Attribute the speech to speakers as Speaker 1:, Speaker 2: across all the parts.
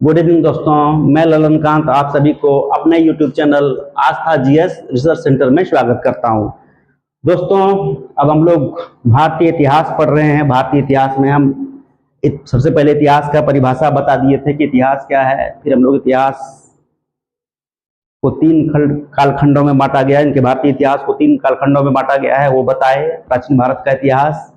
Speaker 1: Good evening दोस्तों, मैं ललनकांत आप सभी को अपने यूट्यूब चैनल आस्था जीएस रिसर्च सेंटर में स्वागत करता हूं। दोस्तों, अब हम लोग भारतीय इतिहास पढ़ रहे हैं। भारतीय इतिहास में हम सबसे पहले इतिहास का परिभाषा बता दिए थे कि इतिहास क्या है। फिर हम लोग इतिहास को तीन कालखंडों में बांटा गया है। इनके भारतीय इतिहास को तीन कालखंडों में बांटा गया है, वो बताए। प्राचीन भारत का इतिहास,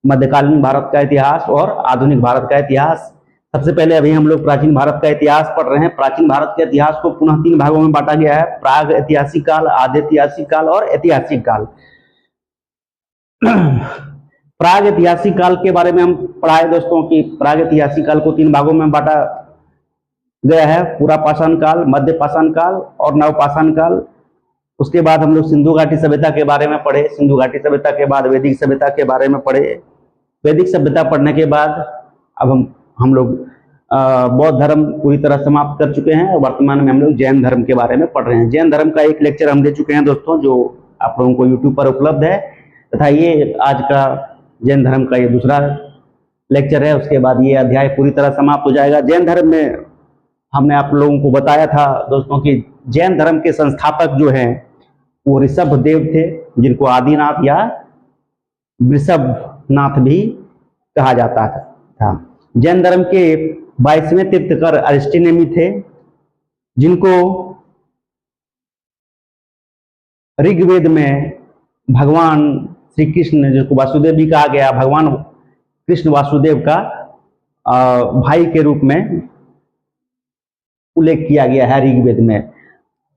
Speaker 1: मध्यकालीन भारत का इतिहास और आधुनिक भारत का इतिहास। सबसे पहले अभी हम लोग प्राचीन भारत का इतिहास पढ़ रहे हैं। प्राचीन भारत के इतिहास को पुनः तीन भागों में बांटा गया है: प्राग ऐतिहासिक काल, आद्य ऐतिहासिक काल और ऐतिहासिक काल। प्राग ऐतिहासिक काल के बारे में हम पढ़ाए दोस्तों कि प्राग ऐतिहासिक काल को तीन भागों में बांटा गया है: पूरा पाषाण काल, मध्य पाषाण काल और नवपाषाण काल। उसके बाद हम लोग सिंधु घाटी सभ्यता के बारे में पढ़े। सिंधु घाटी सभ्यता के बाद वैदिक सभ्यता के बारे में पढ़े। वैदिक सभ्यता पढ़ने के बाद अब हम लोग बौद्ध धर्म पूरी तरह समाप्त कर चुके हैं और वर्तमान में हम लोग जैन धर्म के बारे में पढ़ रहे हैं। जैन धर्म का एक लेक्चर हम दे चुके हैं दोस्तों, जो आप लोगों को यूट्यूब पर उपलब्ध है, तथा ये आज का जैन धर्म का ये दूसरा लेक्चर है। उसके बाद ये अध्याय पूरी तरह समाप्त हो जाएगा। जैन धर्म में हमने आप लोगों को बताया था दोस्तों कि जैन धर्म के संस्थापक जो हैं वो ऋषभ देव थे, जिनको आदिनाथ या वृषभनाथ भी कहा जाता था। जैन धर्म के 22वें तीर्थंकर अरिस्टोनेमी थे, जिनको ऋग्वेद में भगवान श्री कृष्ण, जिसको वासुदेव भी कहा गया, भगवान कृष्ण वासुदेव का भाई के रूप में उल्लेख किया गया है ऋग्वेद में।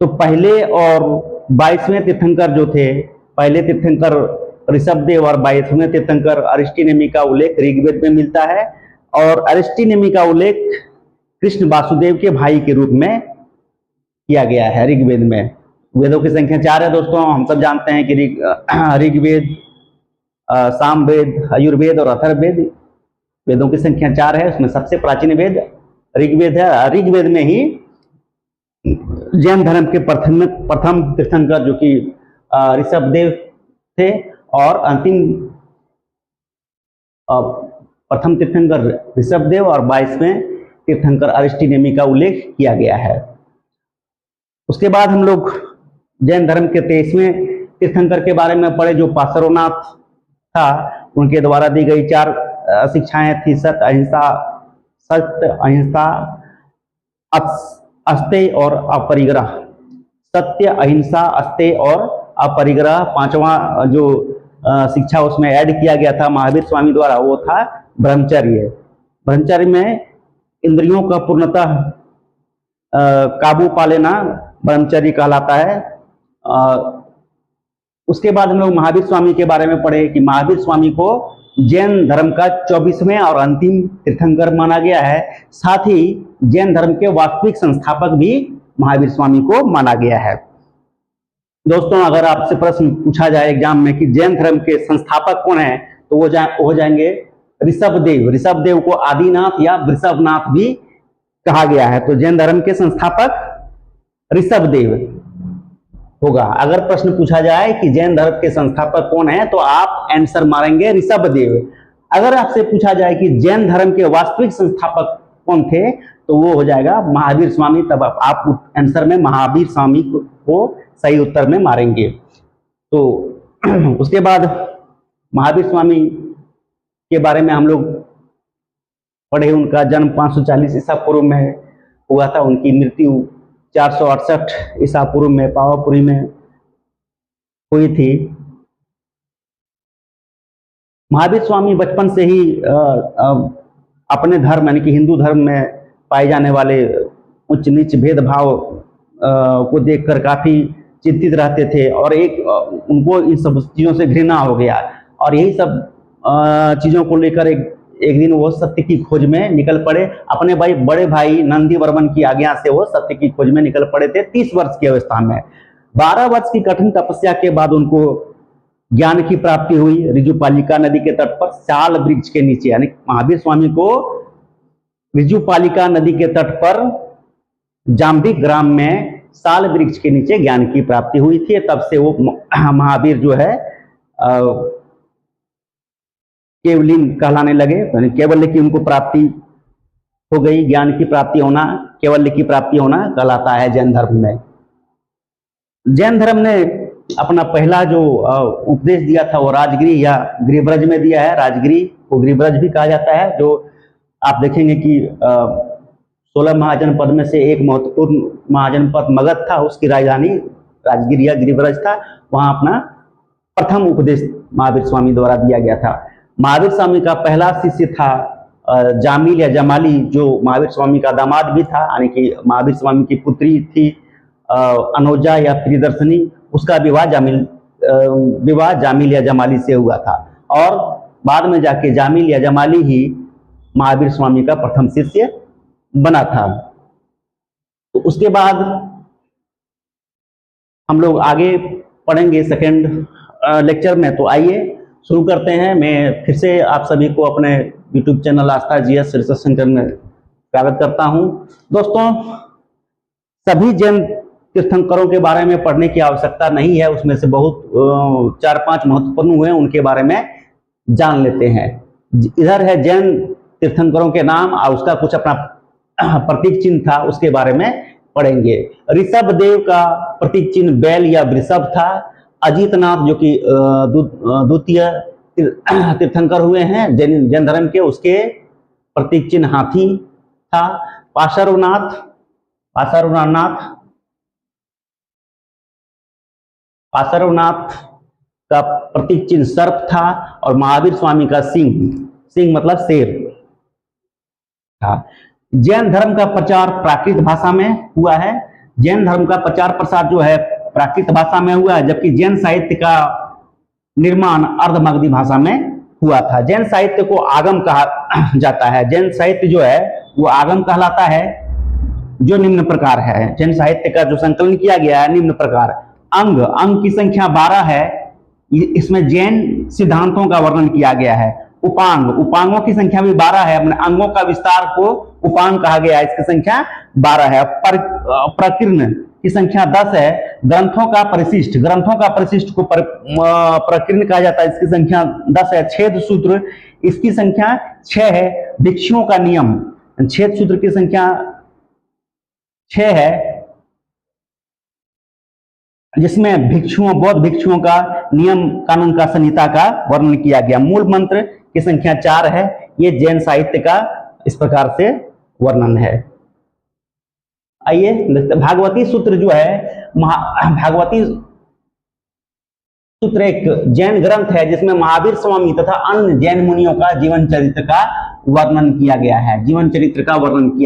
Speaker 1: तो पहले और 22वें तीर्थंकर जो थे, पहले तीर्थंकर ऋषभदेव और 22वें तीर्थंकर अरिस्टोनेमी का उल्लेख ऋग्वेद में मिलता है, और अरिस्टोनेमी का उल्लेख कृष्ण वासुदेव के भाई के रूप में किया गया है ऋग्वेद में। वेदों की संख्या 4 है दोस्तों। हम सब जानते हैं कि ऋग्वेद, सामवेद, आयुर्वेद और अथर्ववेद, वेदों की संख्या 4 है। उसमें सबसे प्राचीन वेद ऋग्वेद है। ऋग्वेद में ही जैन धर्म के प्रथम तीर्थंकर जो कि ऋषभदेव थे, और अंतिम प्रथम तीर्थंकर ऋषभदेव और 22वें तीर्थंकर अरिस्टोनेमी का उल्लेख किया गया है। उसके बाद हम लोग जैन धर्म के 23वें तीर्थंकर के बारे में पढ़े, जो पार्श्वनाथ था। उनके द्वारा दी गई 4 शिक्षाएं थी: सत्य, अहिंसा, अस्तेय और अपरिग्रह। सत्य, अहिंसा, अस्तेय और अपरिग्रह 5वां जो शिक्षा उसमें ऐड किया गया था महावीर स्वामी द्वारा, वो था ब्रह्मचर्य। ब्रह्मचर्य में इंद्रियों का पूर्णतः काबू पा लेना ब्रह्मचर्य कहलाता है। उसके बाद हम लोग महावीर स्वामी के बारे में पढ़े कि महावीर स्वामी को जैन धर्म का 24वें और अंतिम तीर्थंकर माना गया है। साथ ही जैन धर्म के वास्तविक संस्थापक भी महावीर स्वामी को माना गया है। दोस्तों, अगर आपसे प्रश्न पूछा जाए एग्जाम में कि जैन धर्म के संस्थापक कौन है, तो वो हो जाएंगे ऋषभदेव। ऋषभदेव को आदिनाथ या वृषभनाथ भी कहा गया है। तो जैन धर्म के संस्थापक ऋषभदेव होगा। अगर प्रश्न पूछा जाए कि जैन धर्म के संस्थापक कौन है, तो आप आंसर मारेंगे ऋषभदेव। अगर आपसे पूछा जाए कि जैन धर्म के वास्तविक संस्थापक कौन थे, तो वो हो जाएगा महावीर स्वामी। तब आप आंसर में महावीर स्वामी को सही उत्तर में मारेंगे। तो उसके बाद महावीर स्वामी के बारे में हम लोग पढ़े। उनका जन्म 540 ईसा पूर्व में हुआ था। उनकी मृत्यु 468 ईसा पूर्व में पावापुरी में हुई थी। महावीर स्वामी बचपन से ही अपने धर्म यानी कि हिंदू धर्म में पाए जाने वाले उच्च नीच भेदभाव को देखकर काफी चिंतित रहते थे, और उनको इन सब चीजों से घृणा हो गया। और यही सब चीजों को लेकर एक दिन वो सत्य की खोज में निकल पड़े। अपने बड़े भाई नंदी वर्मन की आज्ञा से वो सत्य की खोज में निकल पड़े थे 30 वर्ष की अवस्था में। 12 वर्ष की कठिन तपस्या के बाद उनको ज्ञान की प्राप्ति हुई। ऋजुपालिका नदी के तट पर साल वृक्ष के नीचे, यानी महावीर स्वामी को ऋजुपालिका नदी के तट पर जाम्बिक ग्राम में साल वृक्ष के नीचे ज्ञान की प्राप्ति हुई थी। तब से वो महावीर जो है केवलिन कहलाने लगे, यानी केवल्य की उनको प्राप्ति हो गई, ज्ञान की प्राप्ति होना, कैवल्य की प्राप्ति होना कहलाता है जैन धर्म में। जैन धर्म ने अपना पहला जो उपदेश दिया था वो राजगिरी या गिरिव्रज में दिया है। राजगिरी को गिरिव्रज भी कहा जाता है, जो आप देखेंगे कि 16 महाजनपद में से एक महत्वपूर्ण महाजनपद मगध था, उसकी राजधानी राजगिरी या गिरिव्रज था। वहां अपना प्रथम उपदेश महावीर स्वामी द्वारा दिया गया था। महावीर स्वामी का पहला शिष्य था जामिल या जमाली, जो महावीर स्वामी का दामाद भी था, यानी कि महावीर स्वामी की पुत्री थी अनोजा या प्रियदर्शनी। उसका विवाह जामिल या जमाली से हुआ था, और बाद में जाके जामिल या जमाली ही महावीर स्वामी का प्रथम शिष्य बना था। तो उसके बाद हम लोग आगे पढ़ेंगे सेकेंड लेक्चर में। तो आइए शुरू करते हैं। मैं फिर से आप सभी को अपने यूट्यूब चैनल आस्था जीएस रिसर्च सेंटर में स्वागत करता हूं। दोस्तों, सभी जैन तीर्थंकरों के बारे में पढ़ने की आवश्यकता नहीं है, उसमें से बहुत 4-5 महत्वपूर्ण हुए, उनके बारे में जान लेते हैं। इधर है जैन तीर्थंकरों के नाम और उसका कुछ अपना प्रतीक चिन्ह था, उसके बारे में पढ़ेंगे। ऋषभ देव का प्रतीक चिन्ह बैल या वृषभ था। अजीतनाथ जो कि द्वितीय तीर्थंकर हुए हैं जैन धर्म के, उसके प्रतीक चिन्ह हाथी था। पार्श्वनाथ का प्रतीक चिन्ह सर्प था, और महावीर स्वामी का सिंह मतलब शेर था। जैन धर्म का प्रचार प्राकृत भाषा में हुआ है। जैन धर्म का प्रचार प्रसार जो है प्राकृत भाषा में हुआ है, जबकि जैन साहित्य का निर्माण अर्धमागधी भाषा में हुआ था। जैन साहित्य को आगम कहा जाता है। जैन साहित्य जो है वो आगम कहलाता है, जो निम्न प्रकार है। जैन साहित्य का जो संकलन किया गया है निम्न प्रकार। अंग की संख्या 12 है। इसमें जैन सिद्धांतों का वर्णन किया गया है। उपांगों की संख्या भी 12 है। अपने अंगों का विस्तार को उपांग कहा गया है, इसकी संख्या 12 है। प्रकीर्ण की संख्या 10 है। ग्रंथों का परिशिष्ट को प्रकीर्ण कहा जाता है, इसकी संख्या 10 है। छेद सूत्र, इसकी संख्या 6 है। भिक्षुओं का नियम, छेद सूत्र की संख्या 6 है, जिसमें बौद्ध भिक्षुओं का नियम कानून का संहिता का वर्णन किया गया। मूल मंत्र की संख्या 4 है। ये जैन साहित्य का इस प्रकार से वर्णन है। आइए, भागवती सूत्र जो है, भागवती सूत्र एक जैन ग्रंथ है जिसमें महावीर स्वामी तथा अन्य जैन मुनियों का जीवन चरित्र का वर्णन किया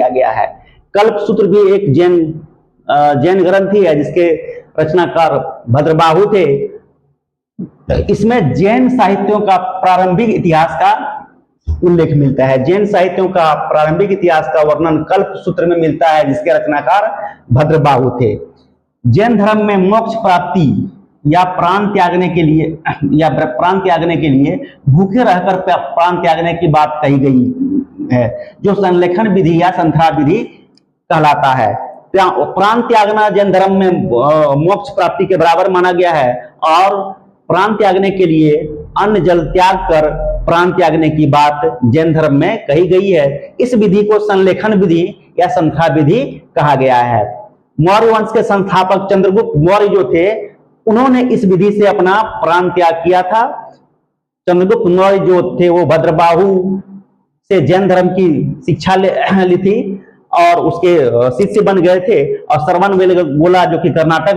Speaker 1: गया है। कल्प सूत्र भी एक जैन ग्रंथ ही है, जिसके रचनाकार भद्रबाहु थे। इसमें जैन साहित्यों का प्रारंभिक इतिहास का उल्लेख मिलता है। जैन साहित्यों का प्रारंभिक इतिहास का वर्णन कल्प सूत्र में मिलता है, जिसके रचनाकार भद्रबाहु थे। जैन धर्म में मोक्ष प्राप्ति या प्राण त्यागने के लिए भूखे रहकर प्राण त्यागने की बात कही गई है, जो संलेखन विधि या संथरा विधि कहलाता है। प्राण त्यागना जैन धर्म में मोक्ष प्राप्ति के बराबर माना गया है, और प्राण त्यागने के लिए अन्न जल त्याग कर प्राण त्यागने की बात जैन धर्म में कही गई है। इस विधि को संलेखन विधि या संथरा विधि कहा गया है। मौर्य वंश के संस्थापक चंद्रगुप्त मौर्य जो थे, उन्होंने इस विधि से अपना प्राण त्याग किया था। चंद्रगुप्त मौर्य जो थे वो भद्रबाहु से जैन धर्म की शिक्षा ली थी और उसके शिष्य बन गए थे। और श्रवणबेलगोला जो कि कर्नाटक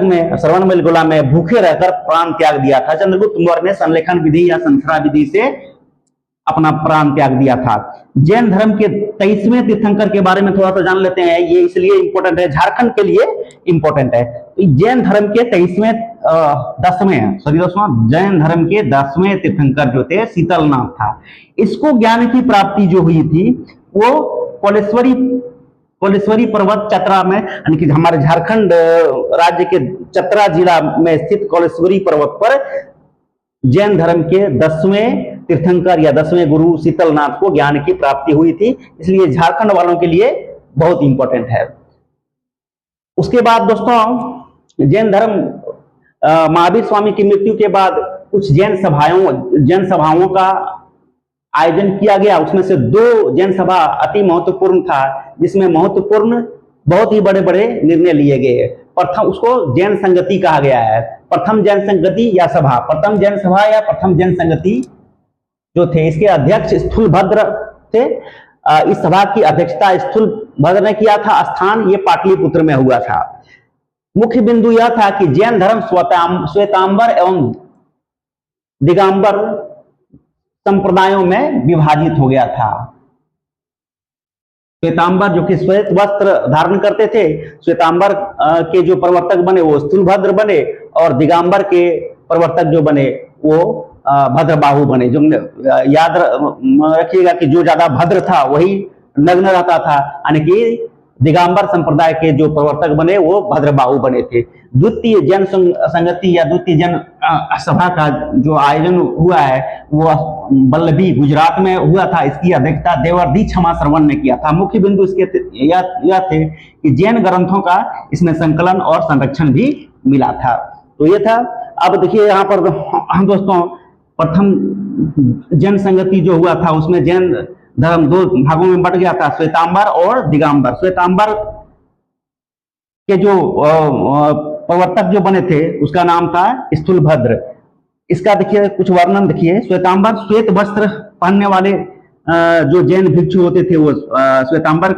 Speaker 1: में श्रवणबेलगोला में भूखे रहकर प्राण त्याग दिया था। चंद्रगुप्त मौर्य ने संलेखन विधि या संथरा विधि से अपना प्राण त्याग दिया था। जैन धर्म के 23वें तीर्थंकर के बारे में थोड़ा सा जान लेते हैं। ये इसलिए इंपॉर्टेंट है, झारखंड के लिए इंपॉर्टेंट है। जैन धर्म के 10वें तीर्थंकर जो थे शीतलनाथ था। इसको ज्ञान की प्राप्ति जो हुई थी वो कोलेश्वरी पर्वत चतरा में, यानी कि हमारे झारखंड राज्य के चतरा जिला में स्थित कोलेश्वरी पर्वत पर जैन धर्म के 10वें तीर्थंकर या 10वें गुरु शीतलनाथ को ज्ञान की प्राप्ति हुई थी। इसलिए झारखंड वालों के लिए बहुत इंपॉर्टेंट है। उसके बाद दोस्तों, जैन धर्म महावीर स्वामी की मृत्यु के बाद कुछ जैन सभाओं का आयोजन किया गया, उसमें से 2 जैन सभा अति महत्वपूर्ण था, जिसमें महत्वपूर्ण बहुत ही बड़े बड़े निर्णय लिए गए। प्रथम उसको जैन संगति कहा गया है, प्रथम जैन संगति या सभा, प्रथम जैन सभा या प्रथम जैन संगति जो थे, इसके अध्यक्ष स्थूलभद्र थे। इस सभा की अध्यक्षता स्थूलभद्र ने किया था। स्थान ये पाटलिपुत्र में हुआ था। मुख्य बिंदु यह था कि जैन धर्म श्वेतांबर एवं दिगंबर संप्रदायों में विभाजित हो गया था। श्वेतांबर जो कि श्वेत वस्त्र धारण करते थे, श्वेतांबर के जो प्रवर्तक बने वो स्थूलभद्र बने, और दिगंबर के प्रवर्तक जो बने वो भद्रबाहु बने। जो याद रखिएगा कि जो ज्यादा भद्र था वही नग्न रहता था, यानी कि दिगंबर संप्रदाय के जो प्रवर्तक बने वो भद्रबाहु बने थे। द्वितीय जैन संगति या द्वितीय जैन सभा का जो आयोजन हुआ है वो वल्लभी गुजरात में हुआ था। इसकी अध्यक्षता देवर्षि क्षमा श्रवण ने किया था। मुख्य बिंदु इसके यह थे कि जैन ग्रंथों का इसमें संकलन और संरक्षण भी मिला था। तो ये था। अब देखिए यहाँ पर हम दोस्तों प्रथम जैन संगति जो हुआ था उसमें जैन धर्म 2 भागों में बढ़ गया था, श्वेतांबर और दिगंबर। श्वेतांबर के जो प्रवर्तक जो बने थे उसका नाम था स्थूलभद्र। इसका देखिए कुछ वर्णन देखिए। श्वेतांबर श्वेत वस्त्र पहनने वाले जो जैन भिक्षु होते थे वो श्वेतांबर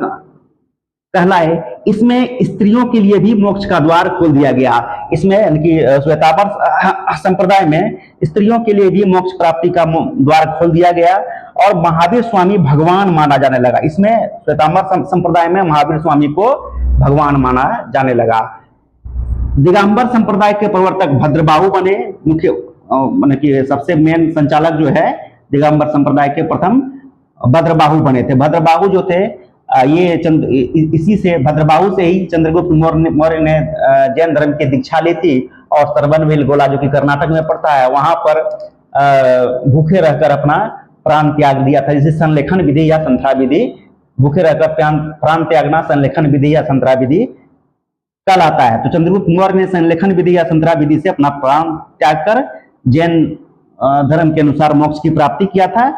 Speaker 1: कहलाए। इसमें स्त्रियों के लिए भी मोक्ष का द्वार खोल दिया गया। इसमें श्वेतांबर संप्रदाय में स्त्रियों के लिए भी मोक्ष प्राप्ति का द्वार खोल दिया गया और महावीर स्वामी भगवान माना जाने लगा। इसमें श्वेतांबर संप्रदाय में महावीर स्वामी को भगवान माना जाने लगा। दिगंबर संप्रदाय के प्रवर्तक भद्रबाहु बने। मुख्य माने कि सबसे मेन संचालक जो है दिगंबर संप्रदाय के प्रथम भद्रबाहु बने थे। भद्रबाहु जो थे ये इसी से भद्रबाहु से ही चंद्रगुप्त मौर्य ने जैन धर्म की दीक्षा ली थी और सरवनबेलगोला जो कि कर्नाटक में पड़ता है वहां पर भूखे रहकर अपना प्राण त्याग दिया था। जिसे संलेखन विधि या संत्रा विधि, भूखे रहकर प्राण त्यागना संलेखन विधि या संत्रा विधि कहलाता है। तो चंद्रगुप्त मौर्य ने संलेखन विधि या संत्रा विधि से अपना प्राण त्याग कर जैन धर्म के अनुसार मोक्ष की प्राप्ति किया था।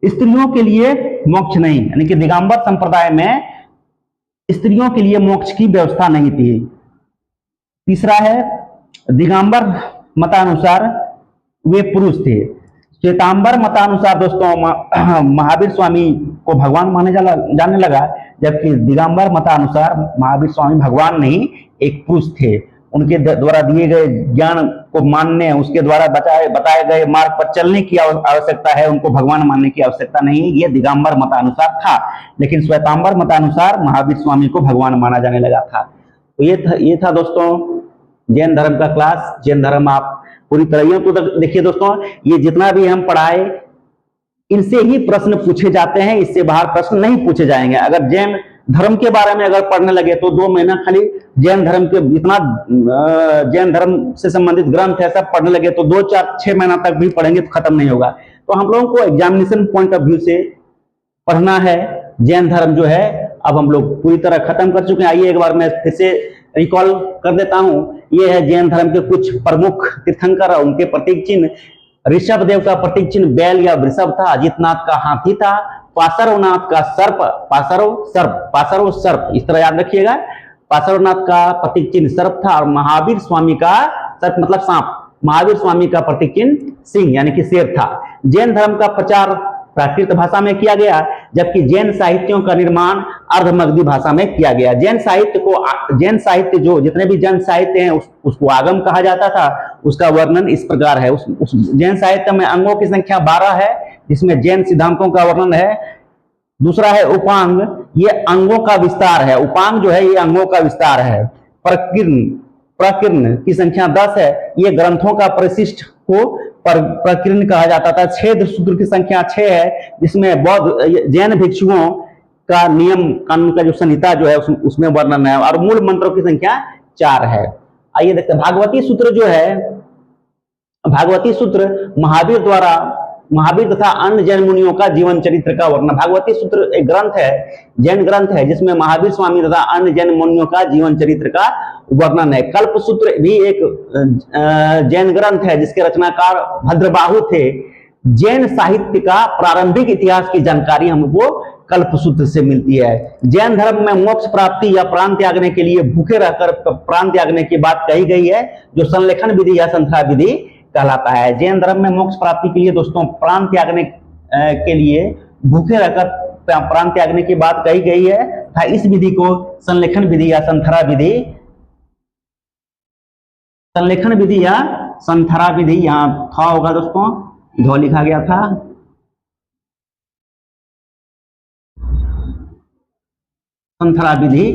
Speaker 1: स्त्रियों के लिए मोक्ष नहीं, यानी कि दिगंबर संप्रदाय में स्त्रियों के लिए मोक्ष की व्यवस्था नहीं थी। तीसरा है दिगंबर मतानुसार वे पुरुष थे। श्वेतांबर मतानुसार दोस्तों महावीर स्वामी को भगवान माने जाने लगा, जबकि दिगंबर मतानुसार महावीर स्वामी भगवान नहीं एक पुरुष थे। उनके द्वारा दिए गए ज्ञान को मानने, उसके द्वारा बताए गए मार्ग पर चलने की आवश्यकता है, उनको भगवान मानने की आवश्यकता नहीं। ये दिगंबर मतानुसार था, लेकिन श्वेतांबर मतानुसार महावीर स्वामी को भगवान माना जाने लगा था। तो ये था दोस्तों जैन धर्म का क्लास। जैन धर्म आप पूरी तरह तो देखिए दोस्तों, ये जितना भी हम पढ़ाए इनसे ही प्रश्न पूछे जाते हैं, इससे बाहर प्रश्न नहीं पूछे जाएंगे। अगर जैन धर्म के बारे में अगर पढ़ने लगे तो 2 महीना खाली जैन धर्म के जितना जैन धर्म से संबंधित ग्रंथ है सब पढ़ने लगे तो 2, 4, 6 महीना तक भी पढ़ेंगे तो खत्म नहीं होगा। तो हम लोगों को एग्जामिनेशन पॉइंट ऑफ व्यू से पढ़ना है। जैन धर्म जो है अब हम लोग पूरी तरह खत्म कर चुके हैं। आइए एक बार मैं फिर से रिकॉल कर देता हूं। ये है जैन धर्म के कुछ प्रमुख तीर्थंकर, उनके प्रतीक चिन्ह। ऋषभ देव का प्रतीक चिन्ह बैल या वृषभ था। अजितनाथ का हाथी था। पार्श्वनाथ का सर्प, पार्श्व सर्प, इस तरह याद रखिएगा। पार्श्वनाथ का प्रतीक चिन्ह सर्प था और महावीर स्वामी का सर्प मतलब सांप, महावीर स्वामी का प्रतीक चिन्ह सिंह यानी कि शेर था। जैन धर्म का प्रचार प्राकृत भाषा में किया गया, जबकि जैन साहित्यों का निर्माण अर्धमगधी भाषा में किया गया। जैन साहित्य जो जितने भी जैन साहित्य हैं उसको आगम कहा जाता था। उसका वर्णन इस प्रकार है। उस जैन साहित्य में अंगों की संख्या 12 है, जिसमें जैन सिद्धांतों का वर्णन है। दूसरा है उपांग, ये अंगों का विस्तार है। उपांग जो है ये अंगों का विस्तार है। प्रकीर्ण की संख्या 10 है। ये ग्रंथों का परिशिष्ट को प्रकीर्ण कहा जाता था। छेद सूत्र की संख्या 6 है, जिसमें बौद्ध जैन भिक्षुओं का नियम कानून का जो संहिता जो है उसमें वर्णन है। और मूल मंत्रों की संख्या 4 है। आइए देखते हैं भागवती सूत्र जो है, भागवती सूत्र महावीर तथा अन्य जैन मुनियों का जीवन चरित्र का वर्णन। भागवती सूत्र एक ग्रंथ है, जैन ग्रंथ है, जिसमें महावीर स्वामी तथा अन्य जैन मुनियों का जीवन चरित्र का वर्णन है। कल्प सूत्र भी एक जैन ग्रंथ है, जिसके रचनाकार भद्रबाहु थे। जैन साहित्य का प्रारंभिक इतिहास की जानकारी हमको कल्पसूत्र से मिलती है। जैन धर्म में मोक्ष प्राप्ति या प्राण त्यागने के लिए भूखे रहकर प्राण त्यागने की बात कही गई है, जो संलेखन विधि या संथरा विधि कहलाता है। जैन धर्म में मोक्ष प्राप्ति के लिए दोस्तों प्राण त्यागने के लिए भूखे रहकर प्राण त्यागने की बात कही गई है था। इस विधि को संलेखन विधि या संथरा विधि, संलेखन विधि या संथरा विधि, यहां था होगा दोस्तों, ध लिखा गया था, संथरा विधि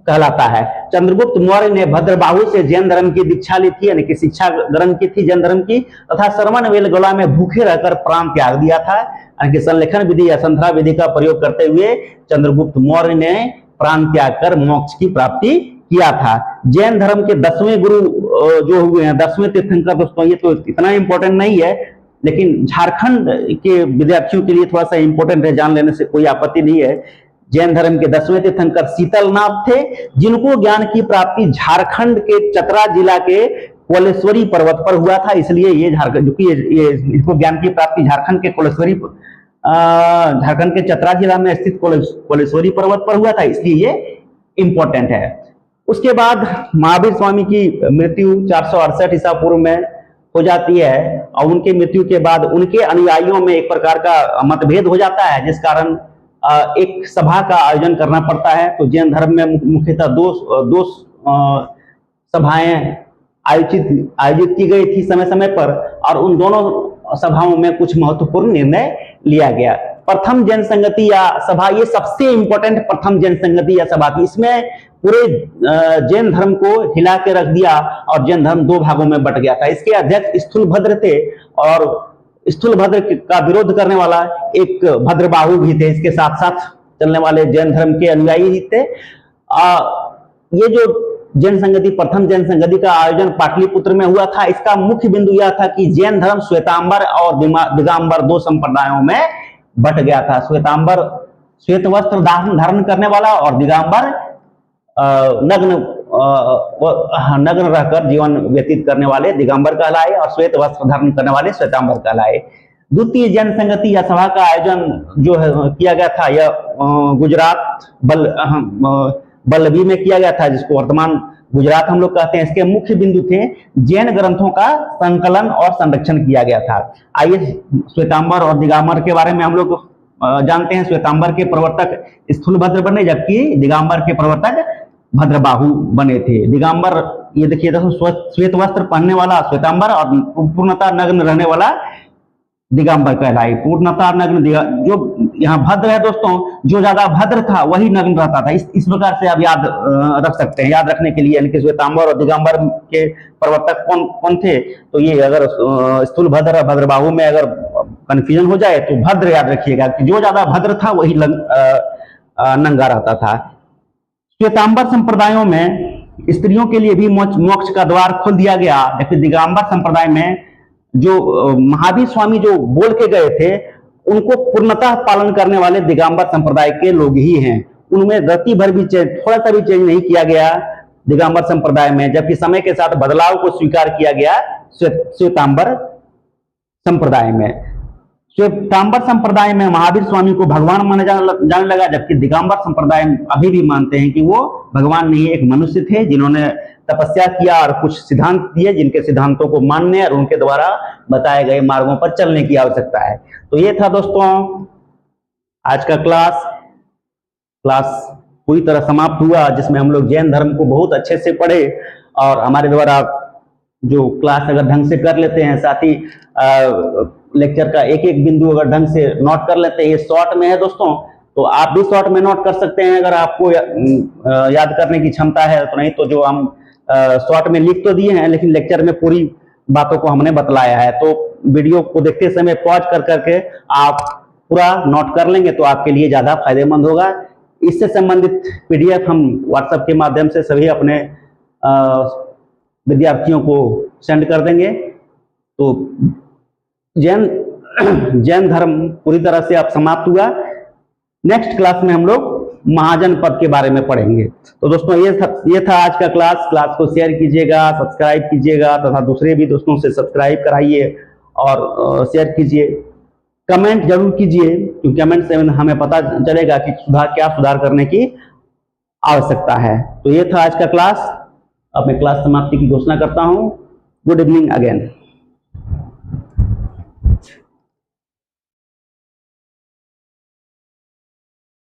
Speaker 1: कहलाता है। चंद्रगुप्त मौर्य ने भद्रबाहु से जैन धर्म की दीक्षा ली थी, यानी कि शिक्षा ग्रहण की थी जैन धर्म की, तथा श्रवण बेलगोला में भूखे रहकर प्राण त्याग दिया था। यानी कि संलेखन विधि या संथरा विधि का प्रयोग करते हुए चंद्रगुप्त मौर्य ने प्राण त्याग कर मोक्ष की प्राप्ति किया था। जैन धर्म के 10वें गुरु जो हुए हैं, 10वें तीर्थंकर दोस्तों, ये तो इतना इंपॉर्टेंट नहीं है, लेकिन झारखंड के विद्यार्थियों के लिए थोड़ा सा इंपॉर्टेंट है, जान लेने से कोई आपत्ति नहीं है। जैन धर्म के 10वें तीर्थंकर शीतलनाथ थे, जिनको ज्ञान की प्राप्ति झारखंड के चतरा जिला के कोलेश्वरी पर्वत पर हुआ था। इसलिए ये झारखंड, जो कि ये इनको ज्ञान की प्राप्ति झारखंड के झारखंड के चतरा जिला में स्थित कोलेश्वरी पर्वत पर हुआ था, इसलिए ये इंपॉर्टेंट है। उसके बाद महावीर स्वामी की मृत्यु 468 ईसा पूर्व में हो जाती है, और उनके मृत्यु के बाद उनके अनुयायियों में एक प्रकार का मतभेद हो जाता है, जिस कारण एक सभा का आयोजन करना पड़ता है। तो जैन धर्म में मुख्यतः दो सभाएं आयोजित की गई थी समय समय पर, और उन दोनों सभाओं में कुछ महत्वपूर्ण निर्णय लिया गया। प्रथम जैन संगति या सभा, ये सबसे इंपॉर्टेंट प्रथम जैन संगति या सभा थी। इसमें पूरे जैन धर्म को हिला के रख दिया और जैन धर्म दो भागों में बट गया था। इसके अध्यक्ष स्थूलभद्र थे, और स्थूलभद्र का विरोध करने वाला एक भद्रबाहु भी थे। इसके साथ साथ चलने वाले जैन धर्म के अनुयायी ही थे। ये जो जैन संगति, प्रथम जैन संगति का आयोजन पाटलिपुत्र में हुआ था, इसका मुख्य बिंदु यह था कि जैन धर्म श्वेतांबर और दिगंबर दो संप्रदायों में बट गया था। श्वेतांबर श्वेत वस्त्र धारण करने वाला, और दिगंबर नग्न रहकर जीवन व्यतीत करने वाले दिगंबर कहलाए, और श्वेत वस्त्र धारण करने वाले श्वेतांबर कहलाए। द्वितीय जैन संगति या सभा का आयोजन जो है किया गया था, यह गुजरात बल्लभी में किया गया था, जिसको वर्तमान गुजरात हम लोग कहते हैं। इसके मुख्य बिंदु थे जैन ग्रंथों का संकलन और संरक्षण किया गया था। आइए श्वेतांबर और दिगंबर के बारे में हम लोग जानते हैं। श्वेतांबर के प्रवर्तक स्थूलभद्र बने, जबकि दिगंबर के प्रवर्तक भद्रबाहु बने थे। दिगंबर, ये देखिए दोस्तों, श्वेत वस्त्र पहनने वाला श्वेतांबर, और पूर्णतः नग्न रहने वाला दिगंबर कहलाए। पूर्णतः नग्न जो यहाँ भद्र है दोस्तों, जो ज्यादा भद्र था वही नग्न रहता था। इस प्रकार से आप याद रख सकते हैं। याद रखने के लिए, यानी कि श्वेतांबर और दिगंबर के प्रवर्तक कौन थे, तो ये अगर स्थूलभद्र और भद्रबाहु में अगर कंफ्यूजन हो जाए तो भद्र याद रखिएगा, कि जो ज्यादा भद्र था वही नंगा रहता था। श्वेतांबर संप्रदायों में स्त्रियों के लिए भी मोक्ष का द्वार खोल दिया गया, जबकि दिगंबर संप्रदाय में जो महावीर स्वामी जो बोल के गए थे, उनको पूर्णतः पालन करने वाले दिगंबर संप्रदाय के लोग ही हैं। उनमें रत्ती भर भी थोड़ा सा भी चेंज नहीं किया गया दिगंबर संप्रदाय में, जबकि समय के साथ बदलाव को स्वीकार किया गया श्वेतांबर संप्रदाय में। श्वेतांबर संप्रदाय में महावीर स्वामी को भगवान माना जाने लगा, जबकि दिगंबर संप्रदाय अभी भी मानते हैं कि वो भगवान नहीं, एक मनुष्य थे जिन्होंने तपस्या किया और कुछ सिद्धांत दिए, जिनके सिद्धांतों को मानने और उनके द्वारा बताए गए मार्गों पर चलने की आवश्यकता है। तो ये था दोस्तों आज का क्लास पूरी तरह समाप्त हुआ, जिसमें हम लोग जैन धर्म को बहुत अच्छे से पढ़े, और हमारे द्वारा जो क्लास अगर ढंग से कर लेते हैं, साथ ही लेक्चर का एक एक बिंदु अगर ढंग से नोट कर लेते हैं, ये शॉर्ट में है दोस्तों, तो आप भी शॉर्ट में नोट कर सकते हैं अगर आपको याद करने की क्षमता है तो। नहीं तो जो हम शॉर्ट में लिख तो दिए हैं, लेकिन लेक्चर में पूरी बातों को हमने बतलाया है, तो वीडियो को देखते समय पॉज कर करके आप पूरा नोट कर लेंगे तो आपके लिए ज्यादा फायदेमंद होगा। इससे संबंधित पीडीएफ हम व्हाट्सएप के माध्यम से सभी अपने विद्यार्थियों को सेंड कर देंगे। तो जैन धर्म पूरी तरह से अब समाप्त हुआ। नेक्स्ट क्लास में हम लोग महाजन पद के बारे में पढ़ेंगे। तो दोस्तों ये था आज का क्लास को शेयर कीजिएगा, सब्सक्राइब कीजिएगा, तथा दूसरे भी दोस्तों से सब्सक्राइब कराइए, और शेयर कीजिए, कमेंट जरूर कीजिए, क्योंकि कमेंट से हमें पता चलेगा कि क्या सुधार करने की आवश्यकता है। तो ये था आज का क्लास। अब मैं क्लास समाप्ति की घोषणा करता हूँ। Good evening again.